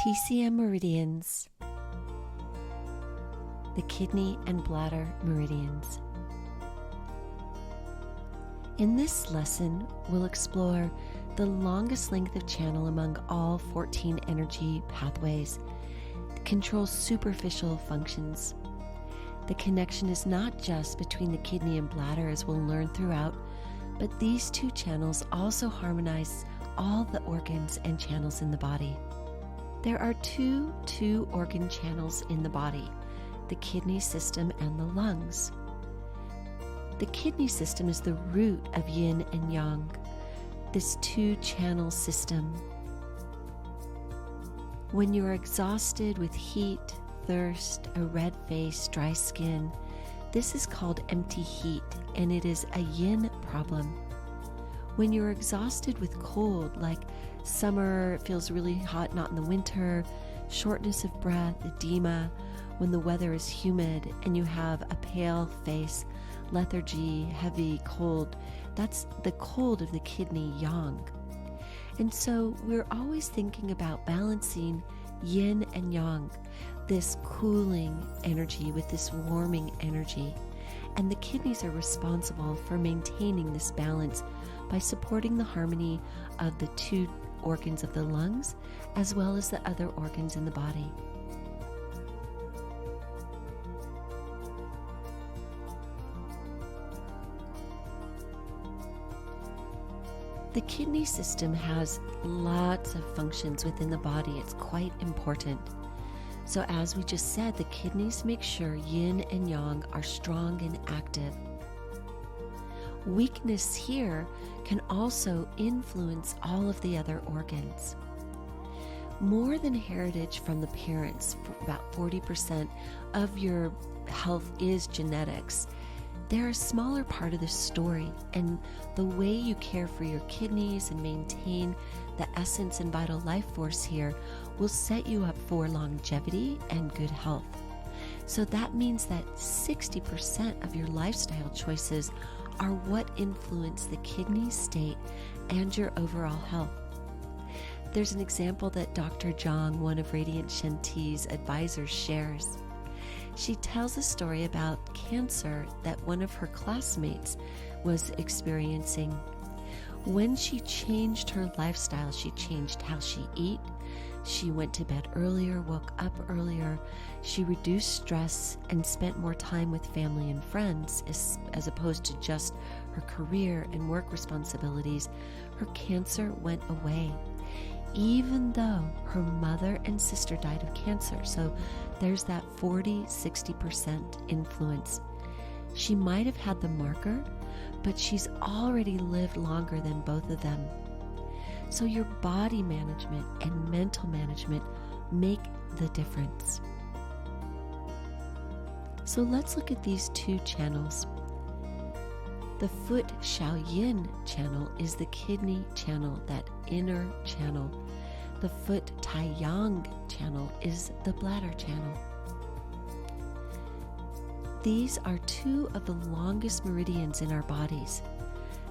TCM Meridians, the Kidney and Bladder Meridians. In this lesson, we'll explore the longest length of channel among all 14 energy pathways that control superficial functions. The connection is not just between the kidney and bladder, as we'll learn throughout, but these two channels also harmonize all the organs and channels in the body. There are two organ channels in the body, the kidney system and the lungs. The kidney system is the root of yin and yang, this two-channel system. When you're exhausted with heat, thirst, a red face, dry skin, this is called empty heat, and it is a yin problem. When you're exhausted with cold, like summer feels really hot, not in the winter, shortness of breath, edema, when the weather is humid and you have a pale face, lethargy, heavy, cold, that's the cold of the kidney yang. And so we're always thinking about balancing yin and yang, this cooling energy with this warming energy. And the kidneys are responsible for maintaining this balance by supporting the harmony of the two organs of the lungs as well as the other organs in the body. The kidney system has lots of functions within the body. It's quite important. So as we just said, the kidneys make sure yin and yang are strong and active. Weakness here can also influence all of the other organs. More than heritage from the parents, about 40% of your health is genetics. They're a smaller part of the story, and the way you care for your kidneys and maintain the essence and vital life force here will set you up for longevity and good health. So that means that 60% of your lifestyle choices are what influence the kidney state and your overall health. There's an example that Dr. Zhang, one of Radiant Shanti's advisors, shares. She tells a story about cancer that one of her classmates was experiencing. When she changed her lifestyle, she changed how she eat, she went to bed earlier, woke up earlier, she reduced stress and spent more time with family and friends as opposed to just her career and work responsibilities, her cancer went away. Even though her mother and sister died of cancer. So there's that 40-60% influence. She might have had the marker, but she's already lived longer than both of them. So your body management and mental management make the difference. So let's look at these two channels. The foot Xiaoyin channel is the kidney channel, that inner channel. The foot Taiyang channel is the bladder channel. These are two of the longest meridians in our bodies.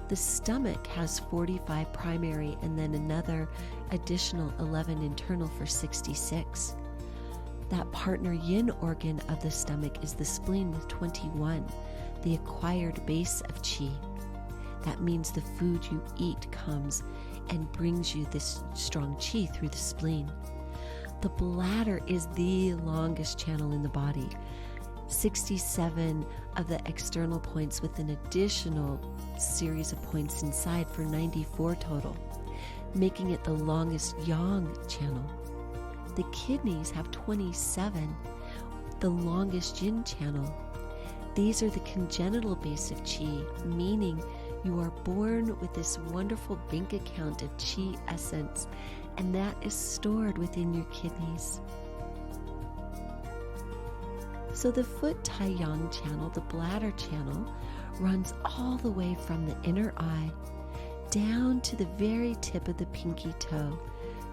The stomach has 45 primary and then another additional 11 internal for 66. That partner yin organ of the stomach is the spleen with 21, the acquired base of qi. That means the food you eat comes and brings you this strong qi through the spleen. The bladder is the longest channel in the body. 67 of the external points with an additional series of points inside for 94 total, making it the longest yang channel. The kidneys have 27, the longest yin channel. These are the congenital base of qi, meaning you are born with this wonderful bank account of qi essence, and that is stored within your kidneys. So the foot Taiyang channel, the bladder channel, runs all the way from the inner eye down to the very tip of the pinky toe.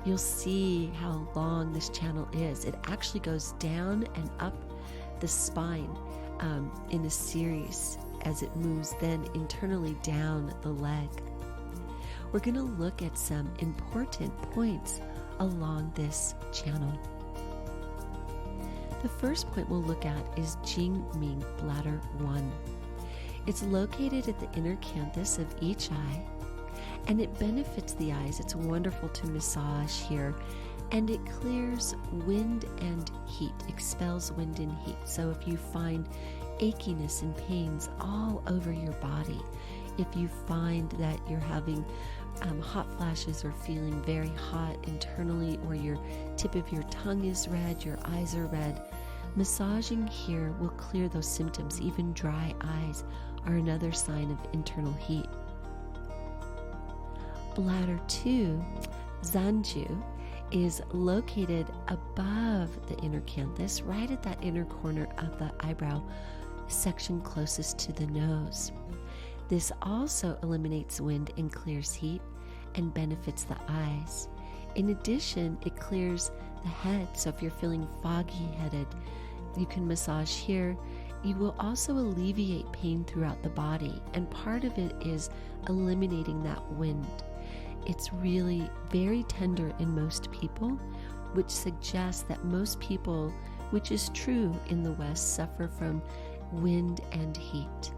You'll see how long this channel is. It actually goes down and up the spine in a series as it moves then internally down the leg. We're going to look at some important points along this channel. The first point we'll look at is Kidney Bladder 1. It's located at the inner canthus of each eye, and it benefits the eyes. It's wonderful to massage here, and it clears wind and heat, expels wind and heat. So if you find achiness and pains all over your body, if you find that you're having hot flashes or feeling very hot internally, or your tip of your tongue is red, your eyes are red, massaging here will clear those symptoms. Even dry eyes are another sign of internal heat. Bladder 2, Zanju, is located above the inner canthus, right at that inner corner of the eyebrow section closest to the nose. This also eliminates wind and clears heat and benefits the eyes. In addition, it clears the head, so if you're feeling foggy-headed, you can massage here. You will also alleviate pain throughout the body, and part of it is eliminating that wind. It's really very tender in most people, which suggests that most people, which is true in the West, suffer from wind and heat.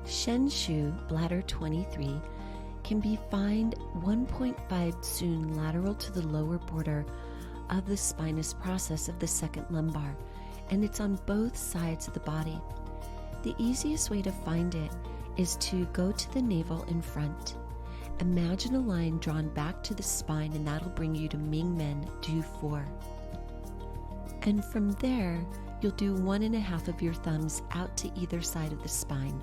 Shenshu Bladder 23 can be found 1.5 Tsun lateral to the lower border of the spinous process of the second lumbar, and it's on both sides of the body. The easiest way to find it is to go to the navel in front. Imagine a line drawn back to the spine, and that'll bring you to Mingmen Du 4. And from there, you'll do 1.5 of your thumbs out to either side of the spine.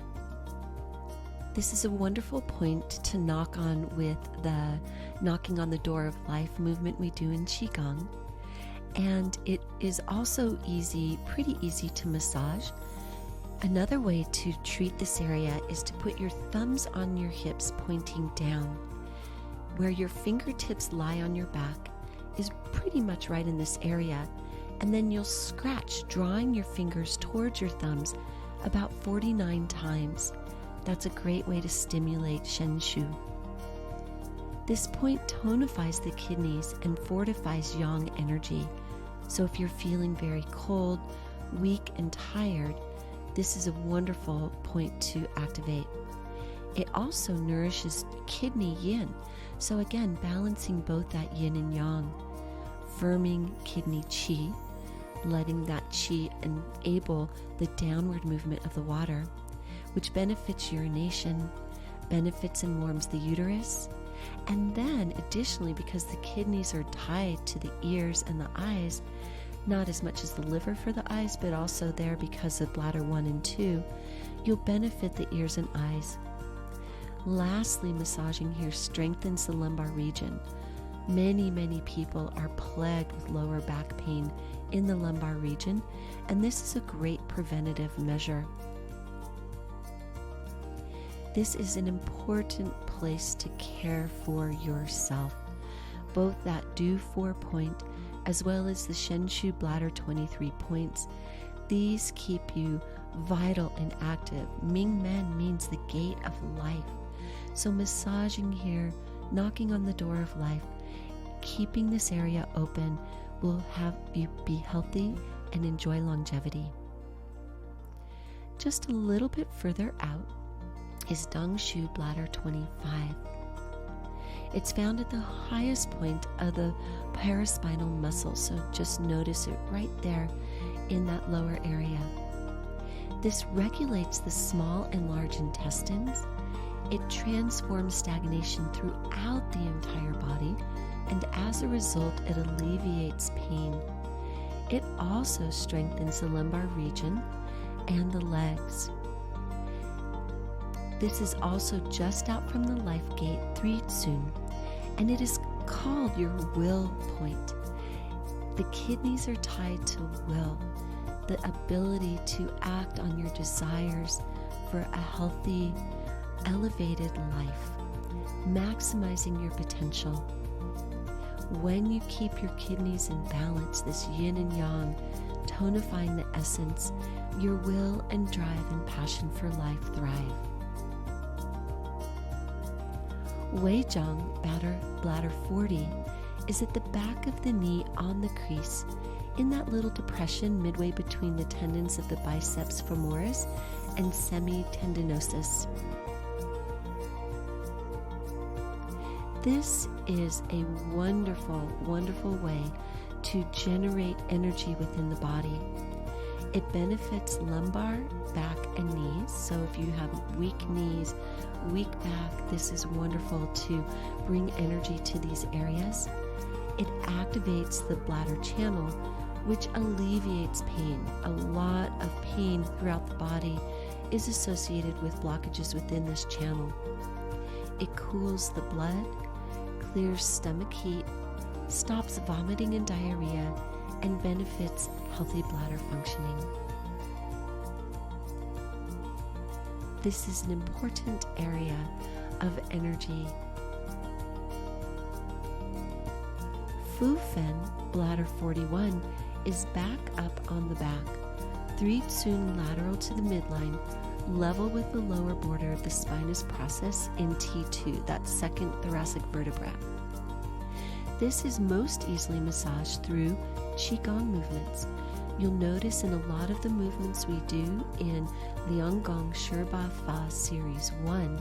This is a wonderful point to knock on with the knocking on the door of life movement we do in qigong. And it is also pretty easy to massage. Another way to treat this area is to put your thumbs on your hips pointing down. Where your fingertips lie on your back is pretty much right in this area, and then you'll scratch, drawing your fingers towards your thumbs about 49 times. That's a great way to stimulate Shenshu. This point tonifies the kidneys and fortifies yang energy. So if you're feeling very cold, weak, and tired, this is a wonderful point to activate. It also nourishes kidney yin. So again, balancing both that yin and yang, firming kidney qi, letting that qi enable the downward movement of the water, which benefits urination, benefits and warms the uterus. And then additionally, because the kidneys are tied to the ears and the eyes, not as much as the liver for the eyes, but also there because of bladder 1 and 2, you'll benefit the ears and eyes. Lastly, massaging here strengthens the lumbar region. Many people are plagued with lower back pain in the lumbar region, and this is a great preventative measure. This is an important place to care for yourself. Both that Du 4 point as well as the Shenshu Bladder 23 points, these keep you vital and active. Mingmen means the gate of life. So massaging here, knocking on the door of life, keeping this area open will have you be healthy and enjoy longevity. Just a little bit further out is Dangshu Bladder 25. It's found at the highest point of the paraspinal muscle, so just notice it right there in that lower area. This regulates the small and large intestines. It transforms stagnation throughout the entire body, and as a result, it alleviates pain. It also strengthens the lumbar region and the legs. This is also just out from the life gate 3 Tsun, and it is called your will point. The kidneys are tied to will, the ability to act on your desires for a healthy, elevated life, maximizing your potential. When you keep your kidneys in balance, this yin and yang, tonifying the essence, your will and drive and passion for life thrive. Bladder 40 is at the back of the knee on the crease, in that little depression midway between the tendons of the biceps femoris and semitendinosus. This is a wonderful, wonderful way to generate energy within the body. It benefits lumbar, back, and knees. So if you have weak knees, weak back, this is wonderful to bring energy to these areas. It activates the bladder channel, which alleviates pain. A lot of pain throughout the body is associated with blockages within this channel. It cools the blood, clears stomach heat, stops vomiting and diarrhea, and benefits healthy bladder functioning. This is an important area of energy. Bladder 41 is back up on the back, 3 tsuen lateral to the midline, level with the lower border of the spinous process in T2, that second thoracic vertebra. This is most easily massaged through qigong movements. You'll notice in a lot of the movements we do in Lianggong Sherpa Fa Series 1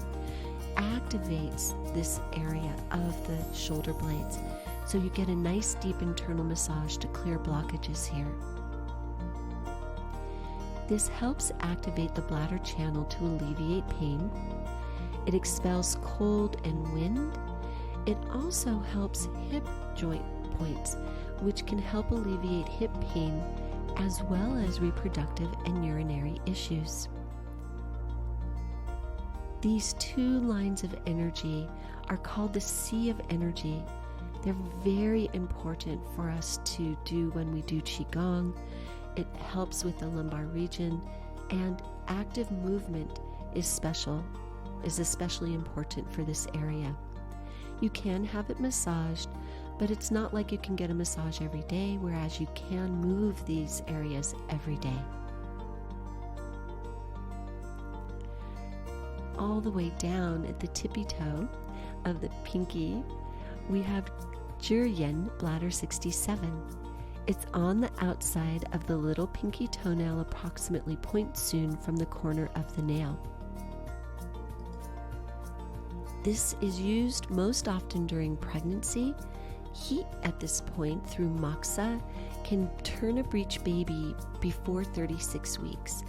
activates this area of the shoulder blades. So you get a nice deep internal massage to clear blockages here. This helps activate the bladder channel to alleviate pain. It expels cold and wind. It also helps hip joint points, which can help alleviate hip pain as well as reproductive and urinary issues. These 2 lines of energy are called the sea of energy. They're very important for us to do when we do qigong. It helps with the lumbar region, and active movement is especially important for this area. You can have it massaged, but it's not like you can get a massage every day, whereas you can move these areas every day. All the way down at the tippy toe of the pinky, we have Bladder 67. It's on the outside of the little pinky toenail, approximately 0.0 tsuen from the corner of the nail. This is used most often during pregnancy. Heat at this point through moxa can turn a breech baby before 36 weeks.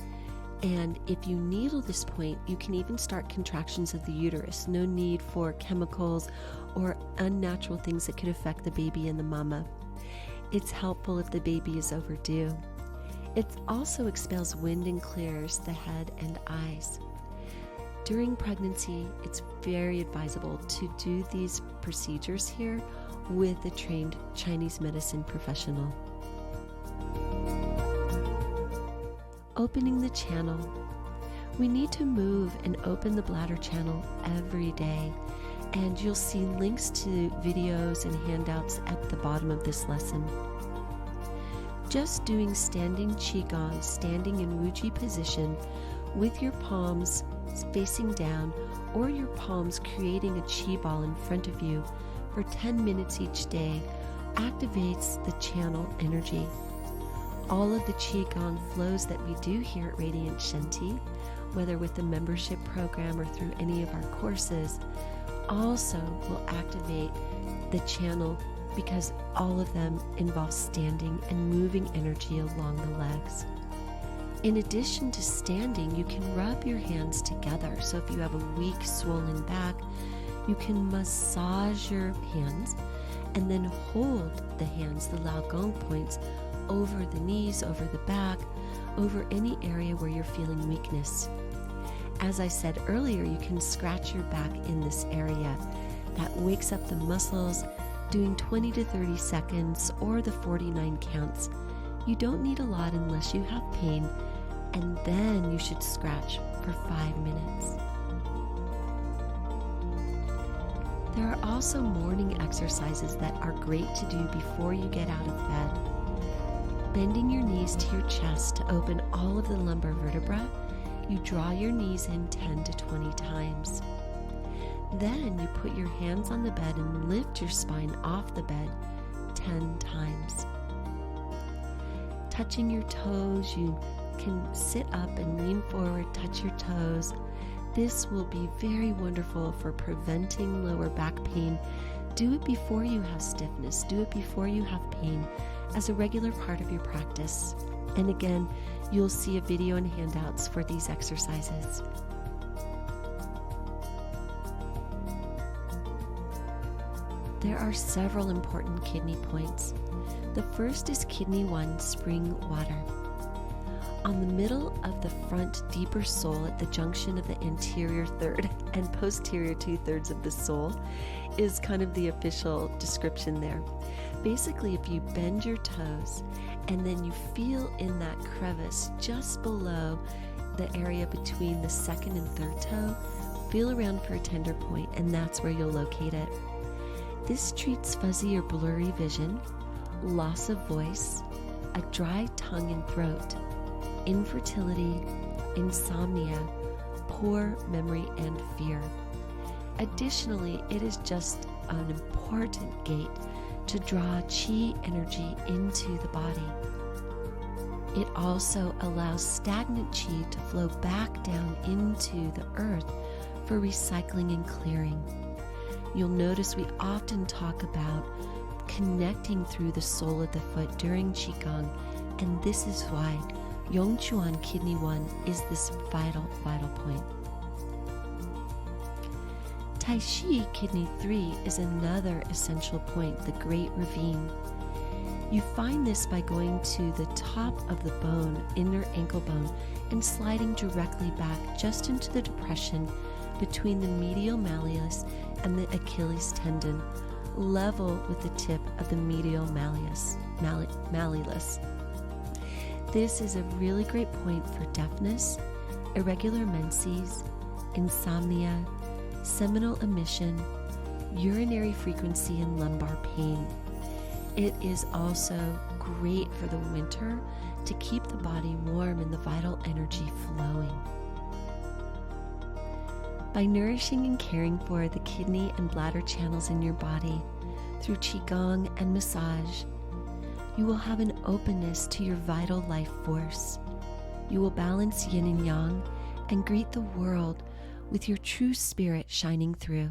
And if you needle this point, you can even start contractions of the uterus. No need for chemicals or unnatural things that could affect the baby and the mama. It's helpful if the baby is overdue. It also expels wind and clears the head and eyes. During pregnancy, it's very advisable to do these procedures here with a trained Chinese medicine professional. Opening the channel. We need to move and open the bladder channel every day, and you'll see links to videos and handouts at the bottom of this lesson. Just doing standing qigong, standing in wuji position with your palms facing down or your palms creating a qi ball in front of you for 10 minutes each day activates the channel energy. All of the qigong flows that we do here at Radiant Shanti, whether with the membership program or through any of our courses, also will activate the channel because all of them involve standing and moving energy along the legs. In addition to standing, you can rub your hands together. So if you have a weak, swollen back, you can massage your hands and then hold the hands, the Laogong points, over the knees, over the back, over any area where you're feeling weakness. As I said earlier, you can scratch your back in this area. That wakes up the muscles, doing 20 to 30 seconds or the 49 counts. You don't need a lot unless you have pain, and then you should scratch for 5 minutes. There are also morning exercises that are great to do before you get out of bed. Bending your knees to your chest to open all of the lumbar vertebra, you draw your knees in 10 to 20 times. Then you put your hands on the bed and lift your spine off the bed 10 times. Touching your toes, you can sit up and lean forward, touch your toes. This will be very wonderful for preventing lower back pain. Do it before you have stiffness. Do it before you have pain as a regular part of your practice. And again, you'll see a video and handouts for these exercises. There are several important kidney points. The first is Kidney 1, spring water. On the middle of the front deeper sole at the junction of the anterior third and posterior 2/3 of the sole is kind of the official description there. Basically, if you bend your toes and then you feel in that crevice just below the area between the second and third toe, feel around for a tender point, and that's where you'll locate it. This treats fuzzy or blurry vision, loss of voice, a dry tongue and throat, infertility, insomnia, poor memory, and fear. Additionally, it is just an important gate to draw qi energy into the body. It also allows stagnant qi to flow back down into the earth for recycling and clearing. You'll notice we often talk about connecting through the sole of the foot during qigong, and this is why Yongchuan Kidney 1 is this vital point. Tai Chi Kidney 3 is another essential point, the Great Ravine. You find this by going to the top of the bone, inner ankle bone, and sliding directly back just into the depression between the medial malleus and the Achilles tendon, level with the tip of the medial malleus. This is a really great point for deafness, irregular menses, insomnia, seminal emission, urinary frequency, and lumbar pain. It is also great for the winter to keep the body warm and the vital energy flowing. By nourishing and caring for the kidney and bladder channels in your body through qigong and massage, you will have an openness to your vital life force. You will balance yin and yang and greet the world with your true spirit shining through.